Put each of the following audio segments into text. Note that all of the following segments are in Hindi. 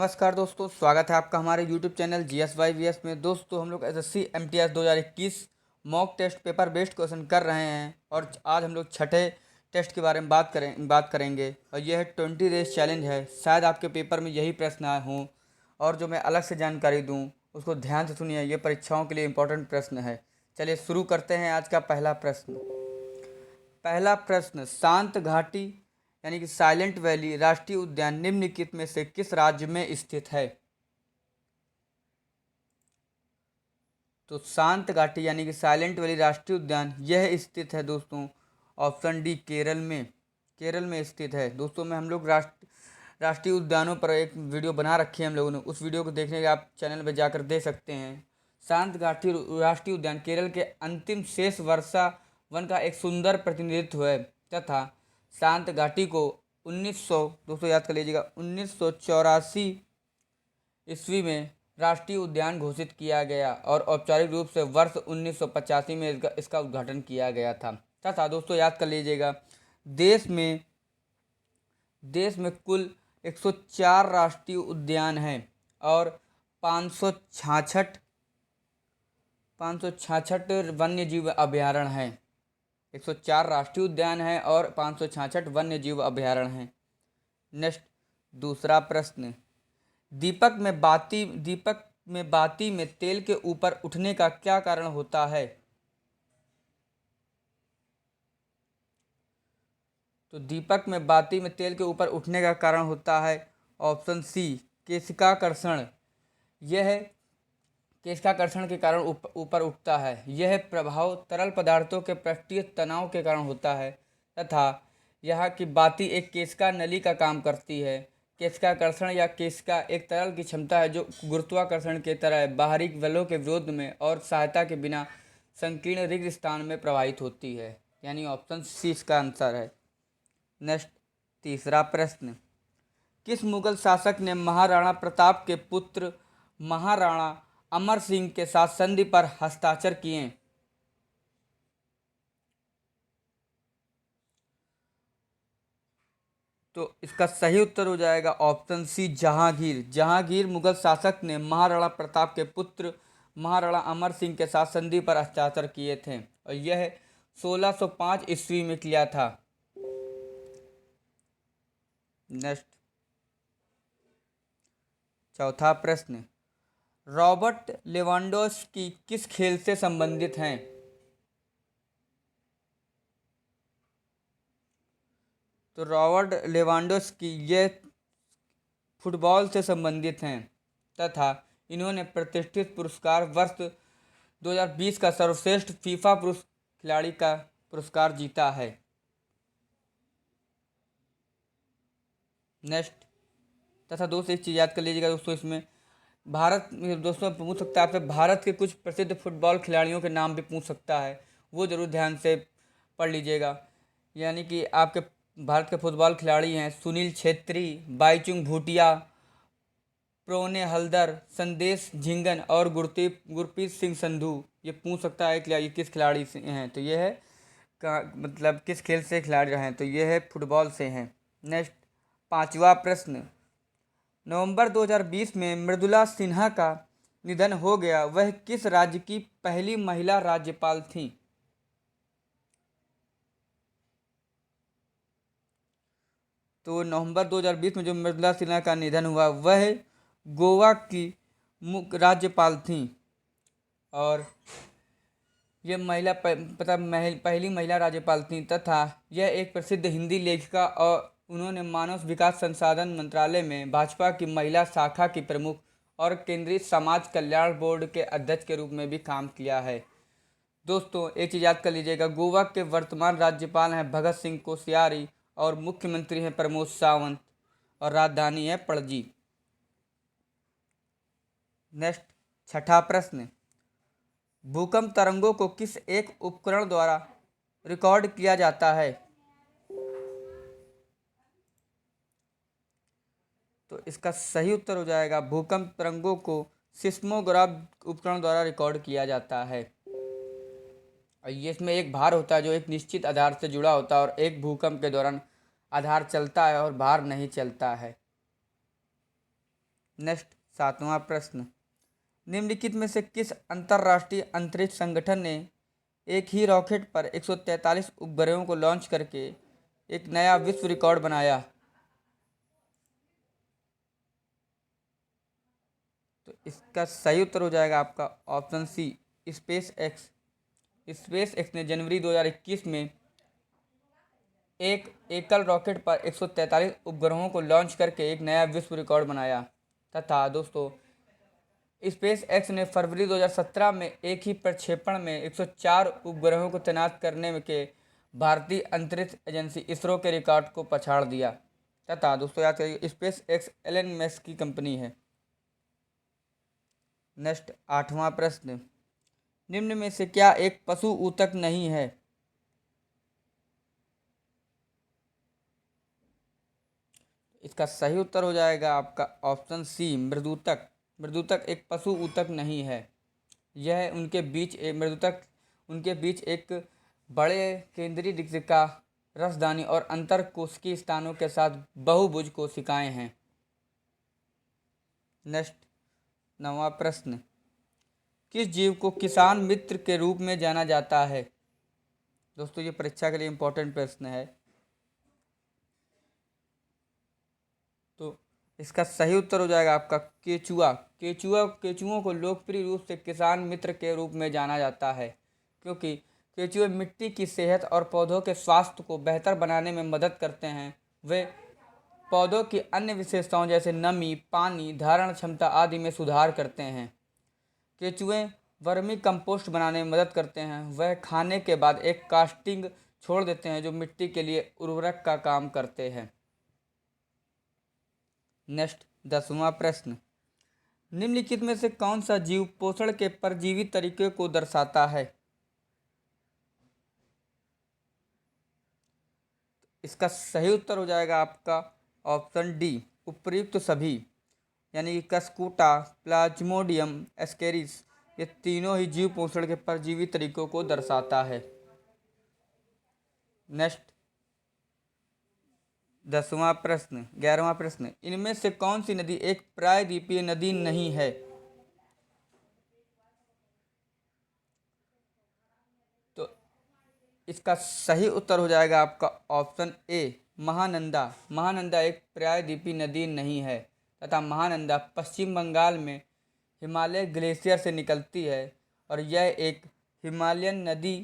नमस्कार दोस्तों, स्वागत है आपका हमारे YouTube चैनल GSYVS में। दोस्तों, हम लोग SSC MTS 2021 mock test paper based question कर रहे हैं और आज हम लोग छठे टेस्ट के बारे में बात करेंगे। और यह है 20 डेज चैलेंज है। शायद आपके पेपर में यही प्रश्न आए हों और जो मैं अलग से जानकारी दूँ उसको ध्यान से सुनिए। ये परीक्षाओं के लिए इम्पोर्टेंट प्रश्न है। चलिए शुरू करते हैं आज का पहला प्रश्न, शांत घाटी यानी कि साइलेंट वैली राष्ट्रीय उद्यान निम्नलिखित में से किस राज्य में स्थित है? तो शांत घाटी यानी कि साइलेंट वैली राष्ट्रीय उद्यान यह स्थित है दोस्तों, ऑप्शन डी, केरल में स्थित है। दोस्तों में हम लोग राष्ट्रीय उद्यानों पर एक वीडियो बना रखी है हम लोगों ने। उस वीडियो को देखने के आप चैनल पर जाकर दे सकते हैं। शांत घाटी राष्ट्रीय उद्यान केरल के अंतिम शेष वर्षा वन का एक सुंदर प्रतिनिधित्व है तथा शांत घाटी को 1900, दोस्तों याद कर लीजिएगा, 1984 ईस्वी में राष्ट्रीय उद्यान घोषित किया गया और औपचारिक रूप से वर्ष 1985 में इसका उद्घाटन किया गया था। तथा दोस्तों याद कर लीजिएगा, देश में कुल 104 राष्ट्रीय उद्यान हैं और 566 वन्य जीव अभयारण्य हैं। 104 राष्ट्रीय उद्यान हैं और 566 वन्य जीव अभयारण्य हैं। नेक्स्ट, दूसरा प्रश्न, दीपक में बाती में तेल के ऊपर उठने का क्या कारण होता है? तो दीपक में बाती में तेल के ऊपर उठने का कारण होता है ऑप्शन सी, केशिकाकर्षण। यह केशिकाकर्षण के कारण ऊपर उठता है। यह प्रभाव तरल पदार्थों के पृष्ठीय तनाव के कारण होता है तथा यह कि बाती एक केशिका नली का काम करती है। केशिकाकर्षण या केशिका एक तरल की क्षमता है जो गुरुत्वाकर्षण के तरह बाहरी बलों के विरोध में और सहायता के बिना संकीर्ण रिक्त स्थान में प्रवाहित होती है। यानी ऑप्शन सी इसका आंसर है। नेक्स्ट, तीसरा प्रश्न, किस मुगल शासक ने महाराणा प्रताप के पुत्र महाराणा अमर सिंह के साथ संधि पर हस्ताक्षर किए? तो इसका सही उत्तर हो जाएगा ऑप्शन सी, जहांगीर। जहांगीर मुगल शासक ने महाराणा प्रताप के पुत्र महाराणा अमर सिंह के साथ संधि पर हस्ताक्षर किए थे और यह 1605 ईस्वी में किया था। नेक्स्ट, चौथा प्रश्न, रॉबर्ट लेवांडोव्स्की किस खेल से संबंधित हैं? तो रॉबर्ट लेवांडोव्स्की ये फुटबॉल से संबंधित हैं तथा इन्होंने प्रतिष्ठित पुरस्कार वर्ष 2020 का सर्वश्रेष्ठ फीफा पुरुष खिलाड़ी का पुरस्कार जीता है। नेक्स्ट, तथा दोस्तों एक चीज़ याद कर लीजिएगा दोस्तों, इसमें भारत दोस्तों पूछ सकता है आपसे, भारत के कुछ प्रसिद्ध फुटबॉल खिलाड़ियों के नाम भी पूछ सकता है, वो ज़रूर ध्यान से पढ़ लीजिएगा। यानी कि आपके भारत के फुटबॉल खिलाड़ी हैं सुनील छेत्री, बाईचुंग भूटिया, प्रोने हल्दर, संदेश झिंगन और गुरप्रीत सिंह संधू। ये पूछ सकता है कि ये किस खिलाड़ी से हैं, तो ये है मतलब किस खेल से खिलाड़ी रहे हैं, तो ये है फुटबॉल से हैं। नेक्स्ट, पांचवा प्रश्न, नवंबर 2020 में मृदुला सिन्हा का निधन हो गया, वह किस राज्य की पहली महिला राज्यपाल थीं? तो नवंबर 2020 में जो मृदुला सिन्हा का निधन हुआ वह गोवा की राज्यपाल थीं और ये पहली महिला राज्यपाल थीं तथा यह एक प्रसिद्ध हिंदी लेखिका और उन्होंने मानव विकास संसाधन मंत्रालय में भाजपा की महिला शाखा की प्रमुख और केंद्रीय समाज कल्याण बोर्ड के अध्यक्ष के रूप में भी काम किया है। दोस्तों एक चीज़ याद कर लीजिएगा, गोवा के वर्तमान राज्यपाल हैं भगत सिंह कोश्यारी और मुख्यमंत्री हैं प्रमोद सावंत और राजधानी है पणजी। नेक्स्ट, छठा प्रश्न, भूकंप तरंगों को किस एक उपकरण द्वारा रिकॉर्ड किया जाता है? तो इसका सही उत्तर हो जाएगा, भूकंप तरंगों को सिस्मोग्राफ उपकरण द्वारा रिकॉर्ड किया जाता है। और ये इसमें एक भार होता है जो एक निश्चित आधार से जुड़ा होता है और एक भूकंप के दौरान आधार चलता है और भार नहीं चलता है। नेक्स्ट 7वां प्रश्न, निम्नलिखित में से किस अंतर्राष्ट्रीय अंतरिक्ष संगठन ने एक ही रॉकेट पर 143 उपग्रहों को लॉन्च करके एक नया विश्व रिकॉर्ड बनाया? तो इसका सही उत्तर हो जाएगा आपका option C, space X. Space X ने जनवरी 2021 में एक एकल रॉकेट पर 143 उपग्रहों को लॉन्च करके एक नया विश्व रिकॉर्ड बनाया। तथा दोस्तों स्पेस एक्स ने फरवरी 2017 में एक ही प्रक्षेपण में 104 उपग्रहों को तैनात करने के भारतीय अंतरिक्ष एजेंसी इसरो के रिकॉर्ड को पछाड़ दिया। तथा दोस्तों याद करिए, स्पेस एक्स एलन मस्क की कंपनी है। नेक्स्ट 8वां प्रश्न, निम्न में से क्या एक पशु ऊतक नहीं है? इसका सही उत्तर हो जाएगा आपका ऑप्शन सी, मृदूतक। मृदूतक एक पशु ऊतक नहीं है। यह मृदूतक उनके बीच एक बड़े केंद्रीय रिक्तिका, रसदानी और अंतर कोशिकीय स्थानों के साथ बहुभुज कोशिकाएं हैं। नेक्स्ट 9वां प्रश्न, किस जीव को किसान मित्र के रूप में जाना जाता है? दोस्तों ये परीक्षा के लिए इम्पोर्टेंट प्रश्न है। तो इसका सही उत्तर हो जाएगा आपका केचुआ। केचुओं को लोकप्रिय रूप से किसान मित्र के रूप में जाना जाता है, क्योंकि केचुए मिट्टी की सेहत और पौधों के स्वास्थ्य को बेहतर बनाने में मदद करते हैं। वे पौधों की अन्य विशेषताओं जैसे नमी, पानी धारण क्षमता आदि में सुधार करते हैं। केचुए वर्मी कंपोस्ट बनाने में मदद करते हैं। वह खाने के बाद एक कास्टिंग छोड़ देते हैं जो मिट्टी के लिए उर्वरक का काम करते हैं। नेक्स्ट 10वां प्रश्न, निम्नलिखित में से कौन सा जीव पोषण के परजीवी तरीके को दर्शाता है? इसका सही उत्तर हो जाएगा आपका ऑप्शन डी, उपर्युक्त सभी, यानी कि कस्कूटा, प्लाज्मोडियम, एस्केरिस, ये तीनों ही जीव पोषण के परजीवी तरीकों को दर्शाता है। नेक्स्ट 11वां प्रश्न, इनमें से कौन सी नदी एक प्रायद्वीपीय नदी नहीं है? तो इसका सही उत्तर हो जाएगा आपका ऑप्शन ए, महानंदा। महानंदा एक प्रायद्वीपीय नदी नहीं है तथा महानंदा पश्चिम बंगाल में हिमालय ग्लेशियर से निकलती है और यह एक हिमालयन नदी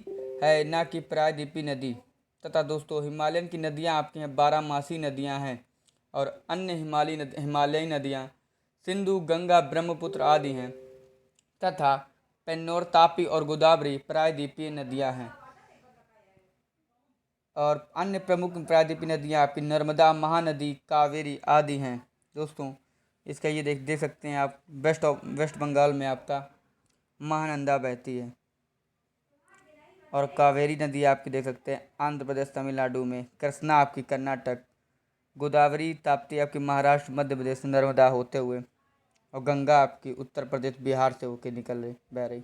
है, ना कि प्रायद्वीपीय नदी। तथा दोस्तों हिमालयन की नदियां आपकी हैं बारहमासी नदियां हैं और अन्य हिमालयी नदियां सिंधु, गंगा, ब्रह्मपुत्र आदि हैं। तथा पेन्नोर, तापी और गोदावरी प्रायद्वीपीय नदियां हैं। और अन्य प्रमुख प्रायद्वीपीय नदियां आपकी नर्मदा, महानदी, कावेरी आदि हैं। दोस्तों इसका ये देख सकते हैं आप, वेस्ट बंगाल में आपका महानंदा बहती है और कावेरी नदी आपकी देख सकते हैं आंध्र प्रदेश, तमिलनाडु में, कृष्णा आपकी कर्नाटक, गोदावरी ताप्ती आपकी महाराष्ट्र, मध्य प्रदेश, नर्मदा होते हुए, और गंगा आपकी उत्तर प्रदेश, बिहार से होकर बह रही।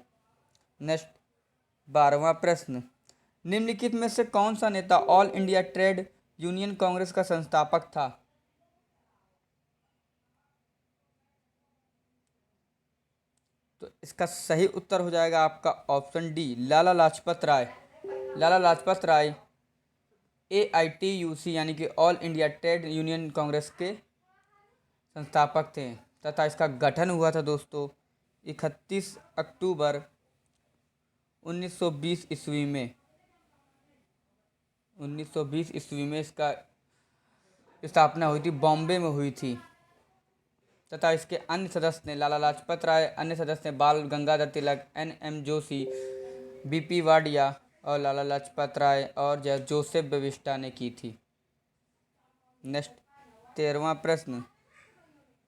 नेक्स्ट 12वां प्रश्न, निम्नलिखित में से कौन सा नेता all India trade union Congress का संस्थापक था? तो इसका सही उत्तर हो जाएगा आपका option D, Lala Lajpat Rai. Lala Lajpat Rai AITUC यानी कि all India trade union Congress के संस्थापक थे तथा इसका गठन हुआ था दोस्तों 31 अक्टूबर 1920 ईस्वी में। 1920 ईस्वी में इसका स्थापना हुई थी, बॉम्बे में हुई थी। तथा इसके अन्य सदस्य ने लाला लाजपत राय, अन्य सदस्य ने बाल गंगाधर तिलक, NM जोशी, BP वाडिया और लाला लाजपत राय और जोसेफ बविस्टा ने की थी। नेक्स्ट 13वां प्रश्न,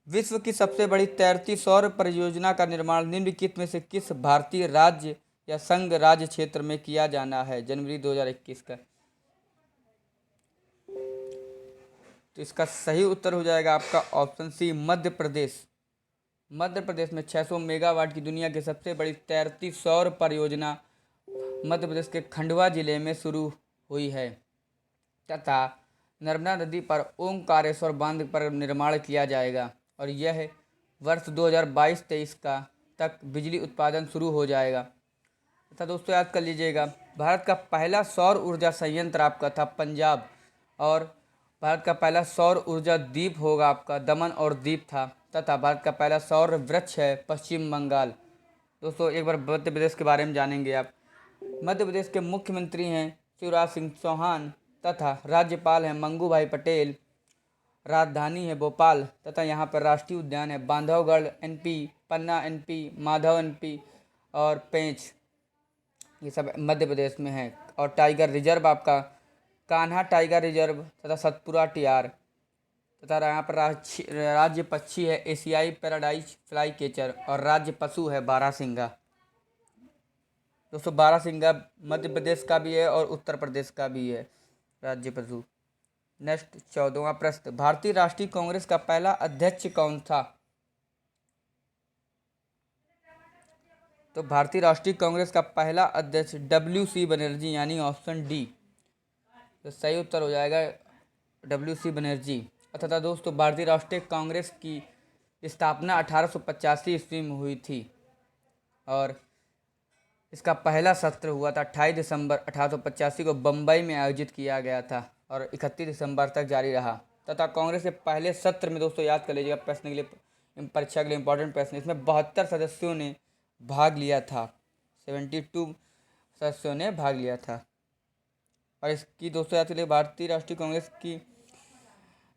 विश्व की सबसे बड़ी तैरती सौर परियोजना का निर्माण निम्नलिखित में से किस भारतीय राज्य या संघ राज्य क्षेत्र में किया जाना है जनवरी 2021 का? तो इसका सही उत्तर हो जाएगा आपका ऑप्शन सी, मध्य प्रदेश। मध्य प्रदेश में 600 मेगावाट की दुनिया की सबसे बड़ी तैरती सौर परियोजना मध्य प्रदेश के खंडवा जिले में शुरू हुई है तथा नर्मदा नदी पर ओंकारेश्वर बांध पर निर्माण किया जाएगा और यह वर्ष 2022-23 का तक बिजली उत्पादन शुरू हो जाएगा। तथा दोस्तों याद कर लीजिएगा, भारत का पहला सौर ऊर्जा संयंत्र आपका था पंजाब, और भारत का पहला सौर ऊर्जा द्वीप होगा आपका दमन और दीव था, तथा भारत का पहला सौर वृक्ष है पश्चिम बंगाल। दोस्तों एक बार मध्य प्रदेश के बारे में जानेंगे आप। मध्य प्रदेश के मुख्यमंत्री हैं शिवराज सिंह चौहान, तथा राज्यपाल हैं मंगू भाई पटेल। राजधानी है भोपाल, तथा यहाँ पर राष्ट्रीय उद्यान है बांधवगढ़ एनपी, पन्ना एनपी, माधव एनपी और पेंच, ये सब मध्य प्रदेश में है। और टाइगर रिजर्व आपका कान्हा टाइगर रिजर्व तथा सतपुरा टियार, तथा यहाँ पर राज्य पक्षी है एशियाई पैराडाइज फ्लाई कैचर, और राज्य पशु है बारहसिंगा। दोस्तों बारहसिंगा मध्य प्रदेश का भी है और उत्तर प्रदेश का भी है राज्य पशु। नेक्स्ट 14वां प्रश्न, भारतीय राष्ट्रीय कांग्रेस का पहला अध्यक्ष कौन था? तो भारतीय राष्ट्रीय कांग्रेस का पहला अध्यक्ष WC बनर्जी, यानी ऑप्शन डी। तो सही उत्तर हो जाएगा WC बनर्जी। तथा दोस्तों भारतीय राष्ट्रीय कांग्रेस की स्थापना 1885 ईस्वी में हुई थी, और इसका पहला सत्र हुआ था 28 दिसंबर 1885 को बम्बई में आयोजित किया गया था, और 31 दिसंबर तक जारी रहा। तथा कांग्रेस के पहले सत्र में दोस्तों याद कर लीजिएगा, प्रश्न के लिए, परीक्षा के लिए इंपॉर्टेंट प्रश्न, इसमें 72 सदस्यों ने भाग लिया था, 72 सदस्यों ने भाग लिया था। और इसकी दोस्तों याद के लिए भारतीय राष्ट्रीय कांग्रेस की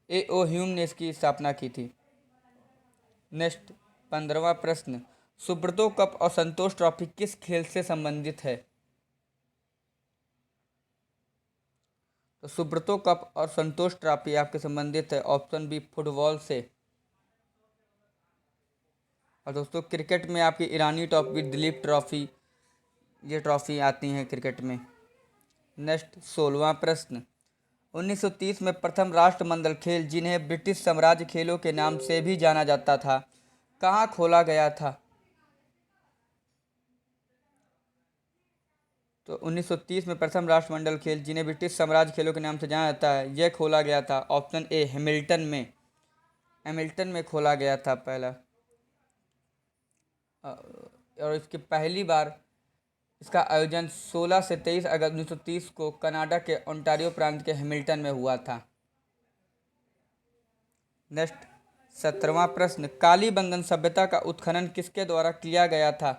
A.O. ह्यूम ने इसकी स्थापना की थी। नेक्स्ट 15वां प्रश्न, सुब्रतो कप और संतोष ट्रॉफी किस खेल से संबंधित है? तो सुब्रतो कप और संतोष ट्रॉफी आपके संबंधित है ऑप्शन बी फुटबॉल से। और दोस्तों क्रिकेट में आपकी ईरानी ट्रॉफी, दिलीप ट्रॉफी, ये ट्रॉफी आती हैं क्रिकेट में। नेक्स्ट 16वां प्रश्न, 1930 में प्रथम राष्ट्रमंडल खेल, जिन्हें ब्रिटिश साम्राज्य खेलों के नाम से भी जाना जाता था, कहाँ खोला गया था? तो 1930 में प्रथम राष्ट्रमंडल खेल, जिन्हें ब्रिटिश साम्राज्य खेलों के नाम से जाना जाता है, यह खोला गया था ऑप्शन ए हैमिल्टन में। हैमिल्टन में खोला गया था पहला। और इसकी पहली बार इसका आयोजन 16 से 23 अगस्त 1930 को कनाडा के ओंटारियो प्रांत के हैमिल्टन में हुआ था। नेक्स्ट 17वां प्रश्न, कालीबंगन सभ्यता का उत्खनन किसके द्वारा किया गया था?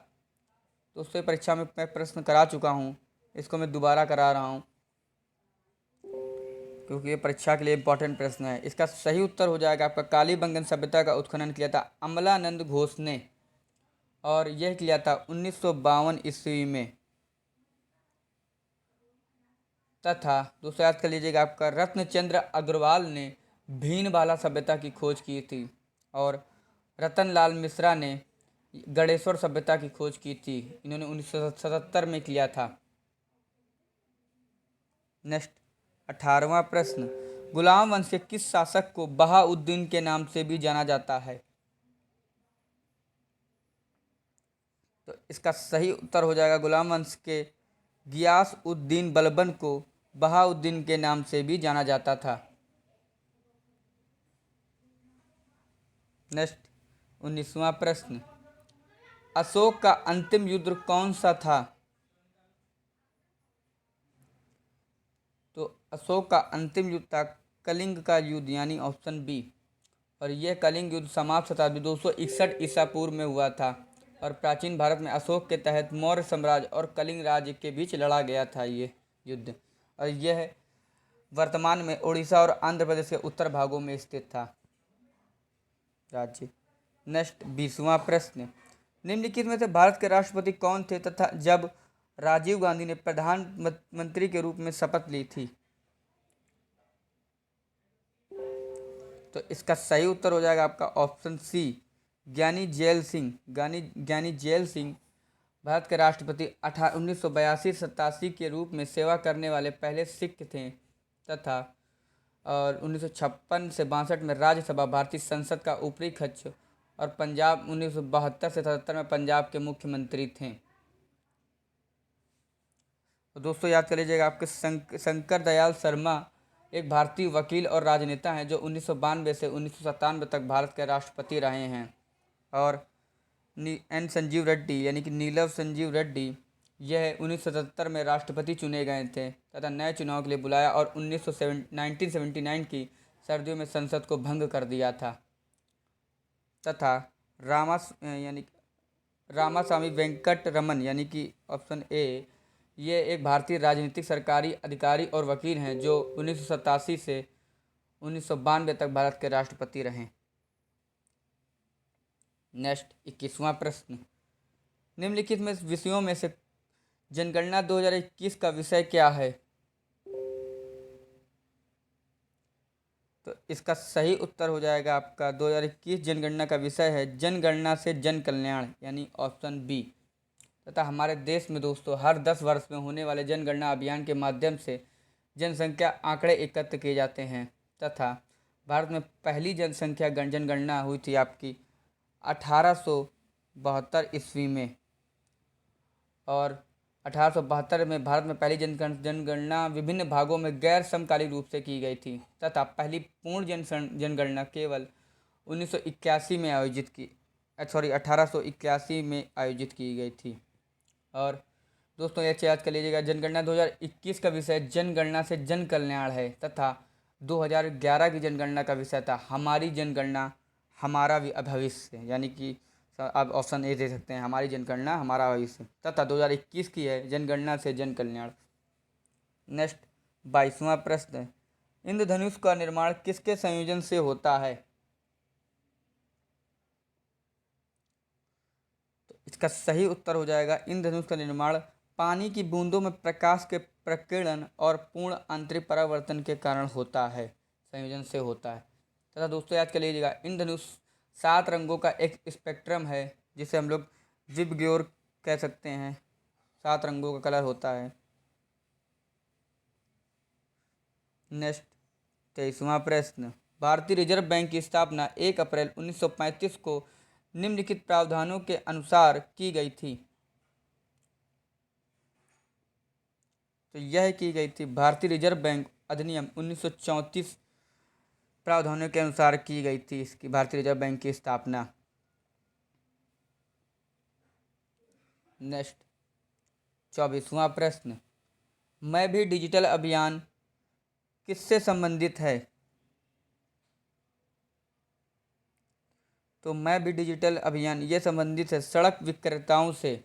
तो उससे परीक्षा में मैं प्रश्न करा चुका हूँ, इसको मैं दोबारा करा रहा हूँ क्योंकि ये परीक्षा के लिए इंपॉर्टेंट प्रश्न है। इसका सही उत्तर हो जाएगा आपका कालीबंगन सभ्यता का उत्खनन किया था अमलानंद घोष ने, और यह किया था 1952 ईस्वी में। तथा दूसरा याद कर लीजिएगा, आपका रत्नचंद्र अग्रवाल ने भीनबाला सभ्यता की खोज की थी, और रतनलाल मिश्रा ने गणेश्वर सभ्यता की खोज की थी, इन्होंने 1977 में किया था। नेक्स्ट 18वां प्रश्न, गुलाम वंश के किस शासक को बहाउद्दीन के नाम से भी जाना जाता है? तो इसका सही उत्तर हो जाएगा गुलाम वंश के गियास उद्दीन बलबन को बहाउद्दीन के नाम से भी जाना जाता था। नेक्स्ट 19वां प्रश्न, अशोक का अंतिम युद्ध कौन सा था? तो अशोक का अंतिम युद्ध था कलिंग का युद्ध, यानी ऑप्शन बी। और यह कलिंग युद्ध समाप्त शताब्दी 261 ईसा पूर्व में हुआ था, और प्राचीन भारत में अशोक के तहत मौर्य साम्राज्य और कलिंग राज्य के बीच लड़ा गया था ये युद्ध, और यह वर्तमान में उड़ीसा और आंध्र प्रदेश के उत्तर भागों में स्थित था राज्य। नेक्स्ट 20वां प्रश्न, निम्नलिखित में से भारत के राष्ट्रपति कौन थे तथा जब राजीव गांधी ने प्रधानमंत्री के रूप में शपथ ली थी? तो इसका सही उत्तर हो जाएगा आपका ऑप्शन सी ज्ञानी जैल सिंह। ज्ञानी जैल सिंह भारत के राष्ट्रपति 1982-87 के रूप में सेवा करने वाले पहले सिख थे, तथा और 1956 से 62 में राज्यसभा भारतीय संसद का ऊपरी कक्ष, और पंजाब 1972 से 77 में पंजाब के मुख्यमंत्री थे। तो दोस्तों याद कर लीजिएगा, आपके शंकर दयाल शर्मा एक भारतीय वकील और राजनेता हैं जो 1992 से 1997 तक भारत के राष्ट्रपति रहे हैं। और एन संजीव रेड्डी यानी कि नीलम संजीव रेड्डी, यह 1977 में राष्ट्रपति चुने गए थे तथा नए चुनाव के लिए बुलाया और 1979 की सर्दियों में संसद को भंग कर दिया था। तथा रामास्वामी वेंकट रमन यानी कि ऑप्शन ए, ये एक भारतीय राजनीतिक सरकारी अधिकारी और वकील हैं जो 1987 से 1992 तक भारत के राष्ट्रपति रहे। नेक्स्ट 21वां प्रश्न, निम्नलिखित में विषयों में से जनगणना 2021 का विषय क्या है? तो इसका सही उत्तर हो जाएगा आपका 2021 जनगणना का विषय है जनगणना से जन कल्याण यानी ऑप्शन बी। तथा हमारे देश में दोस्तों हर 10 वर्ष में होने वाले जनगणना अभियान के माध्यम से जनसंख्या आंकड़े एकत्र किए जाते हैं तथा भारत में पहली जनसंख्या जनगणना हुई थी आपकी 1872 ईस्वी में, और 1872 में भारत में पहली जनगणना विभिन्न भागों में गैर समकालीन रूप से की गई थी तथा पहली पूर्ण जनगणना केवल 1881 में आयोजित की गई थी। और दोस्तों ये याद कर लीजिएगा, जनगणना 2021 का विषय जनगणना से जन कल्याण है तथा 2011 की जनगणना का विषय था हमारी जनगणना हमारा भविष्य, यानी कि आप ऑप्शन ए दे सकते हैं, हमारी जनगणना हमारा भविष्य। तथा 2021 की है जनगणना से जन कल्याण। नेक्स्ट 22वां प्रश्न, इंद्रधनुष का निर्माण किसके संयोजन से होता है? तो इसका सही उत्तर हो जाएगा इंद्रधनुष का निर्माण पानी की बूंदों में प्रकाश के प्रकीर्णन और पूर्ण आंतरिक परावर्तन के कारण होता है, संयोजन से होता है। तथा दोस्तों याद कर लीजिएगा, इंद्रधनुष 7 रंगों का एक स्पेक्ट्रम है जिसे हम लोग विबग्योर कह सकते हैं। 7 रंगों का कलर होता है। नेक्स्ट 23वां प्रश्न, भारतीय रिजर्व बैंक की स्थापना 1 अप्रैल 1935 को निम्नलिखित प्रावधानों के अनुसार की गई थी। तो यह की गई थी भारतीय रिजर्व बैंक अधिनियम 1934 प्रावधानों के अनुसार की गई थी इसकी भारतीय रिजर्व बैंक की स्थापना। नेक्स्ट 24वां प्रश्न, मैं भी डिजिटल अभियान किससे संबंधित है? तो मैं भी डिजिटल अभियान ये संबंधित है सड़क विक्रेताओं से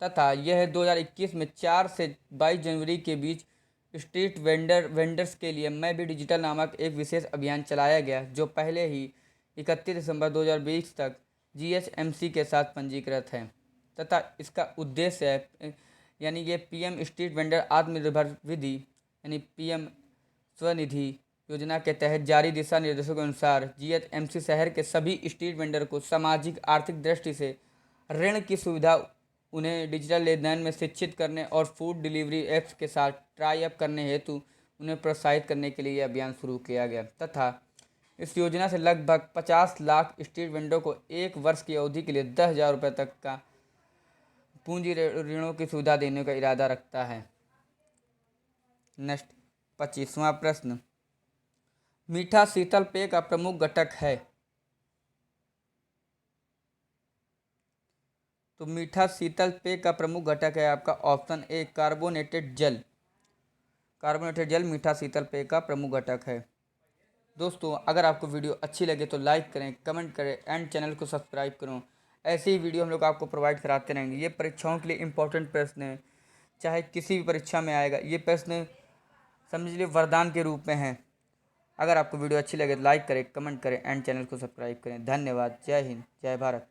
तथा यह 2021 में 4 से 22 जनवरी के बीच स्ट्रीट वेंडर्स के लिए मैं भी डिजिटल नामक एक विशेष अभियान चलाया गया जो पहले ही 31 दिसंबर 2020 तक GHMC के साथ पंजीकृत है। तथा इसका उद्देश्य है यानी ये PM स्ट्रीट वेंडर आत्मनिर्भर विधि यानी PM स्वनिधि योजना के तहत जारी दिशा निर्देशों के अनुसार GHMC शहर के सभी स्ट्रीट वेंडर को सामाजिक आर्थिक दृष्टि से ऋण की सुविधा, उन्हें डिजिटल लेन देन में शिक्षित करने और फूड डिलीवरी ऐप्स के साथ ट्राई अप करने हेतु उन्हें प्रोत्साहित करने के लिए यह अभियान शुरू किया गया। तथा इस योजना से लगभग 50 लाख स्ट्रीट वेंडरों को 1 वर्ष की अवधि के लिए 10,000 रुपये तक का पूंजी ऋणों की सुविधा देने का इरादा रखता है। नेक्स्ट 25वां प्रश्न, मीठा शीतल पेय का प्रमुख घटक है? तो मीठा शीतल पेय का प्रमुख घटक है आपका ऑप्शन ए कार्बोनेटेड जल। कार्बोनेटेड जल मीठा शीतल पेय का प्रमुख घटक है। दोस्तों अगर आपको वीडियो अच्छी लगे तो लाइक करें, कमेंट करें एंड चैनल को सब्सक्राइब करें। ऐसे ही वीडियो हम लोग आपको प्रोवाइड कराते रहेंगे। ये परीक्षाओं के लिए इंपॉर्टेंट प्रश्न है, चाहे किसी भी परीक्षा में आएगा ये प्रश्न समझ लीजिए वरदान के रूप में है। अगर आपको वीडियो अच्छी लगे तो लाइक करें, कमेंट करें एंड चैनल को सब्सक्राइब करें। धन्यवाद। जय हिंद, जय भारत।